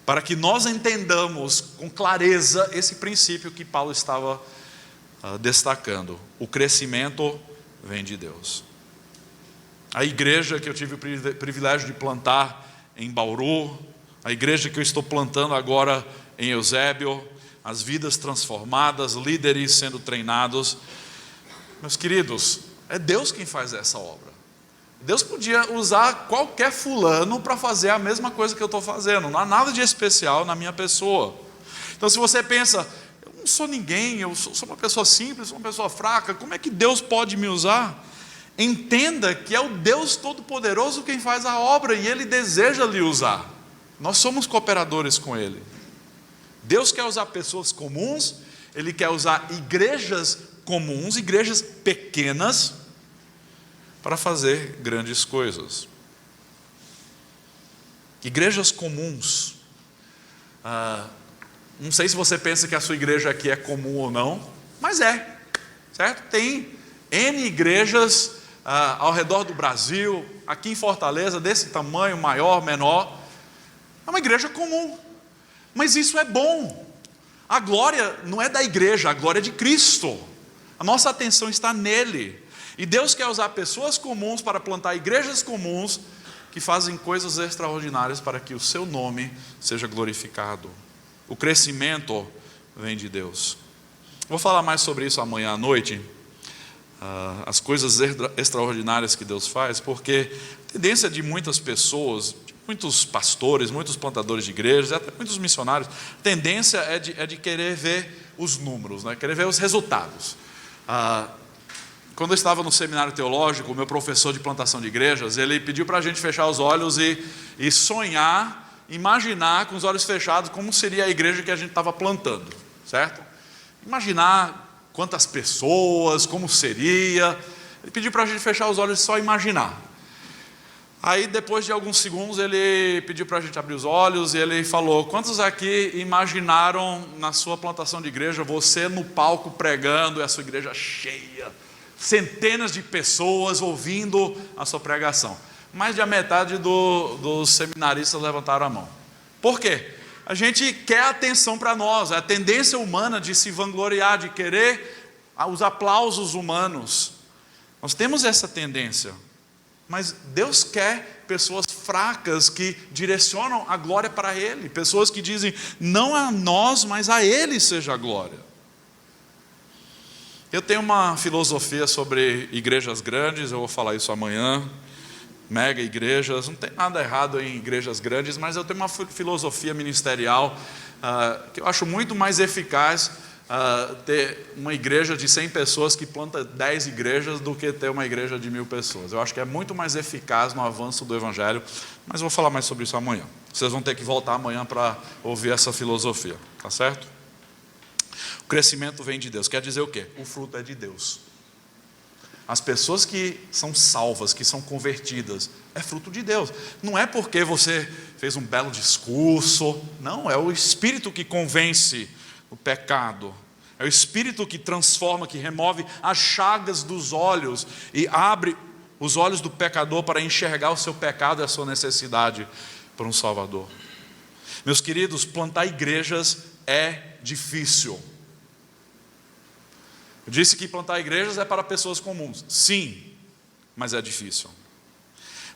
para que nós entendamos com clareza esse princípio que Paulo estava destacando. O crescimento vem de Deus. A igreja que eu tive o privilégio de plantar em Bauru, a igreja que eu estou plantando agora em Eusébio, as vidas transformadas, líderes sendo treinados. Meus queridos, é Deus quem faz essa obra. Deus podia usar qualquer fulano para fazer a mesma coisa que eu estou fazendo. Não há nada de especial na minha pessoa. Então, se você pensa, eu não sou ninguém, eu sou uma pessoa simples, sou uma pessoa fraca, como é que Deus pode me usar? Entenda que é o Deus Todo-Poderoso quem faz a obra e Ele deseja lhe usar. Nós somos cooperadores com Ele. Deus quer usar pessoas comuns, Ele quer usar igrejas comuns, igrejas pequenas, para fazer grandes coisas. Igrejas comuns. Não sei se você pensa que a sua igreja aqui é comum ou não, mas é, certo? Tem N igrejas ao redor do Brasil, aqui em Fortaleza, desse tamanho, maior, menor. É uma igreja comum, mas isso é bom. A glória não é da igreja, a glória é de Cristo. A nossa atenção está nele. E Deus quer usar pessoas comuns para plantar igrejas comuns que fazem coisas extraordinárias para que o seu nome seja glorificado. O crescimento vem de Deus. Vou falar mais sobre isso amanhã à noite, as coisas extraordinárias que Deus faz, porque a tendência de muitas pessoas, muitos pastores, muitos plantadores de igrejas, até muitos missionários, a tendência é de querer ver os números, né? Querer ver os resultados. Quando eu estava no seminário teológico, o meu professor de plantação de igrejas, ele pediu para a gente fechar os olhos e sonhar, imaginar com os olhos fechados como seria a igreja que a gente estava plantando, certo? Imaginar quantas pessoas, como seria. Ele pediu para a gente fechar os olhos e só imaginar. Aí depois de alguns segundos ele pediu para a gente abrir os olhos e ele falou: quantos aqui imaginaram na sua plantação de igreja você no palco pregando e a sua igreja cheia? Centenas de pessoas ouvindo a sua pregação. Mais de a metade dos seminaristas levantaram a mão. Por quê? A gente quer atenção para nós, é a tendência humana de se vangloriar, de querer os aplausos humanos. Nós temos essa tendência, mas Deus quer pessoas fracas que direcionam a glória para Ele, pessoas que dizem, não a nós, mas a Ele seja a glória. Eu tenho uma filosofia sobre igrejas grandes, eu vou falar isso amanhã, mega igrejas, não tem nada errado em igrejas grandes, mas eu tenho uma filosofia ministerial que eu acho muito mais eficaz ter uma igreja de 100 pessoas que planta 10 igrejas do que ter uma igreja de 1000 pessoas. Eu acho que é muito mais eficaz no avanço do Evangelho, mas vou falar mais sobre isso amanhã. Vocês vão ter que voltar amanhã para ouvir essa filosofia, tá certo? O crescimento vem de Deus. Quer dizer o quê? O fruto é de Deus. As pessoas que são salvas, que são convertidas, é fruto de Deus. Não é porque você fez um belo discurso. Não, é o Espírito que convence o pecado. É o Espírito que transforma, que remove as chagas dos olhos e abre os olhos do pecador para enxergar o seu pecado e a sua necessidade por um Salvador. Meus queridos, plantar igrejas é difícil. Eu disse que plantar igrejas é para pessoas comuns. Sim, mas é difícil.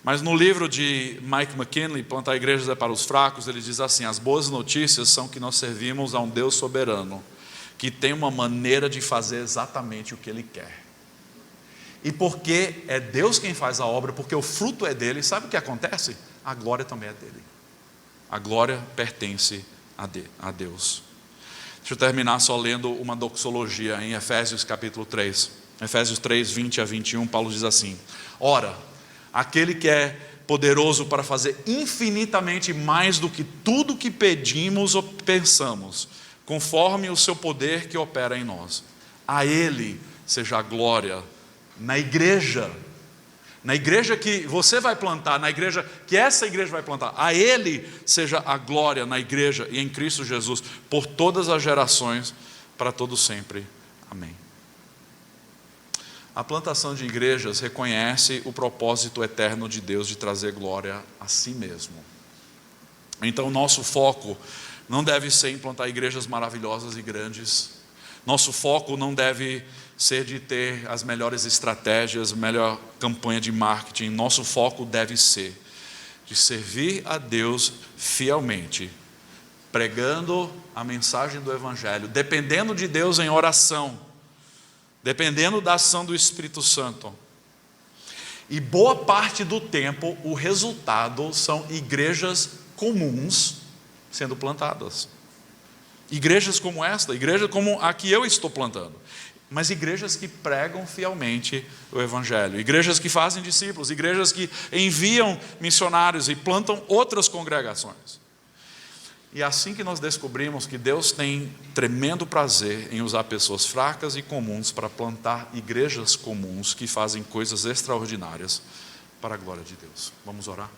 Mas no livro de Mike McKinley, Plantar Igrejas é para os Fracos, ele diz assim: as boas notícias são que nós servimos a um Deus soberano, que tem uma maneira de fazer exatamente o que Ele quer. E porque é Deus quem faz a obra, porque o fruto é dele, sabe o que acontece? A glória também é dele. A glória pertence a Deus. Deixa eu terminar só lendo uma doxologia em Efésios capítulo 3. Efésios 3, 20 a 21, Paulo diz assim: ora, aquele que é poderoso para fazer infinitamente mais do que tudo que pedimos ou pensamos, conforme o seu poder que opera em nós. A Ele seja a glória na igreja que você vai plantar, na igreja que essa igreja vai plantar. A Ele seja a glória na igreja e em Cristo Jesus, por todas as gerações, para todo sempre. Amém. A plantação de igrejas reconhece o propósito eterno de Deus de trazer glória a si mesmo. Então, nosso foco não deve ser em plantar igrejas maravilhosas e grandes. Nosso foco não deve ser de ter as melhores estratégias, melhor campanha de marketing. Nosso foco deve ser de servir a Deus fielmente, pregando a mensagem do Evangelho, dependendo de Deus em oração, dependendo da ação do Espírito Santo. E boa parte do tempo o resultado são igrejas comuns sendo plantadas. Igrejas como esta, igreja como a que eu estou plantando. Mas igrejas que pregam fielmente o Evangelho, igrejas que fazem discípulos, igrejas que enviam missionários e plantam outras congregações. E é assim que nós descobrimos que Deus tem tremendo prazer em usar pessoas fracas e comuns para plantar igrejas comuns que fazem coisas extraordinárias para a glória de Deus. Vamos orar?